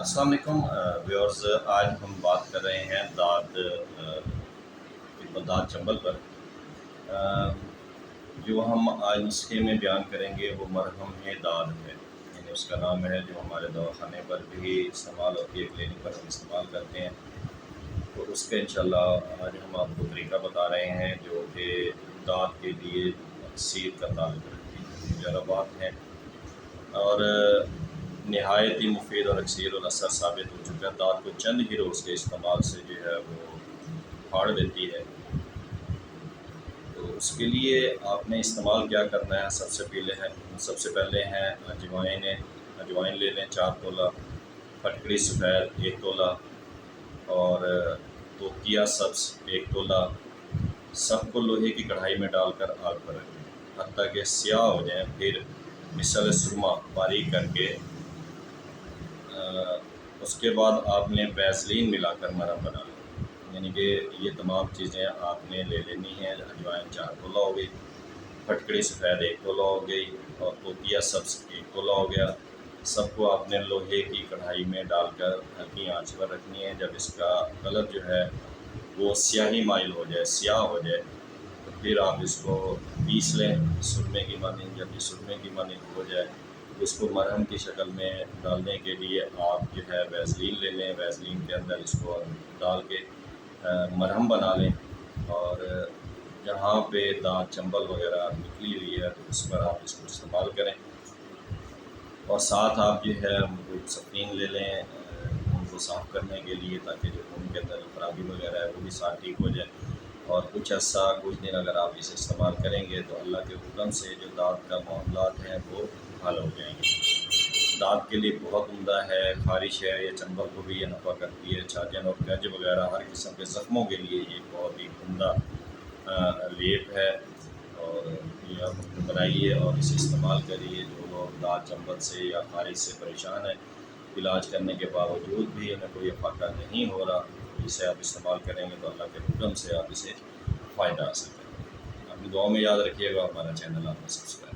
السلام علیکم ویورز، آج ہم بات کر رہے ہیں دانت چنبل پر۔ جو ہم آج نسخے میں بیان کریں گے وہ مرہم دانت ہے، یعنی اس کا نام ہے، جو ہمارے دواخانے پر بھی استعمال ہوتی ہے، کلینک پر ہم استعمال کرتے ہیں۔ تو اس کا انشاءاللہ آج ہم آپ کو طریقہ بتا رہے ہیں جو کہ دانت کے لیے تکثیر کا تعلق رکھتی ہے، مجربات ہیں اور نہایت ہی مفید اور اکثیر الاثر ثابت ہو چکا ہے۔ دانت کو چند ہی روز کے استعمال سے جو ہے وہ پھاڑ دیتی ہے۔ تو اس کے لیے آپ نے استعمال کیا کرنا ہے، سب سے پہلے ہیں اجوائن لے لیں 4 تولہ، پھٹکڑی سفید 1 تولہ اور توتیا سبز 1 تولہ۔ سب کو لوہے کی کڑھائی میں ڈال کر آگ پر رکھیں حتیٰ کہ سیاہ ہو جائیں، پھر مثل سرما باریک کر کے اس کے بعد آپ نے ویسلین ملا کر مرہم بنا لیں، یعنی کہ یہ تمام چیزیں آپ نے لے لینی ہیں۔ اجوائن 4 تولہ ہو گئی، پھٹکڑی سفید 1 تولہ ہو گئی اور توتیا سبز 1 تولہ ہو گیا۔ سب کو آپ نے لوہے کی کڑھائی میں ڈال کر ہلکی آنچ پر رکھنی ہے۔ جب اس کا کلر جو ہے وہ سیاہی مائل ہو جائے، سیاہ ہو جائے، تو پھر آپ اس کو پیس لیں سرمے کی مانند۔ جب یہ سرمے کی مانند ہو جائے تو اس کو مرہم کی شکل میں ڈالنے کے لیے آپ جو ہے ویسلین لے لیں، ویسلین کے اندر اس کو ڈال کے مرہم بنا لیں، اور جہاں پہ دانت چنبل وغیرہ نکلی ہوئی ہے تو اس پر آپ اس کو استعمال کریں۔ اور ساتھ آپ جو ہے سفین لے لیں خون کو صاف کرنے کے لیے، تاکہ جو خون کے اندر خرابی وغیرہ ہے وہ بھی ساتھ ٹھیک ہو جائے۔ اور کچھ دن اگر آپ اسے استعمال کریں گے تو اللہ کے حکم سے جو دانت کا معاملات ہیں وہ حل ہو جائیں گے۔ دانت کے لیے بہت عمدہ ہے، خارش ہے، یہ چنبل کو بھی یہ نفع کرتی ہے، چھاجن اور گج وغیرہ ہر قسم کے زخموں کے لیے یہ بہت ہی عمدہ لیپ ہے۔ اور یہ آپ بنائیے اور اسے استعمال کریے۔ جو لوگ دانت چنبل سے یا خارش سے پریشان ہیں، علاج کرنے کے باوجود بھی انہیں کوئی افاقہ نہیں ہو رہا، اسے آپ استعمال کریں گے تو اللہ کے حکم سے آپ اسے فائدہ حاصل کریں گے۔ اپنی دعاؤں میں یاد رکھیے گا، ہمارا چینل آپ نے سبسکرائب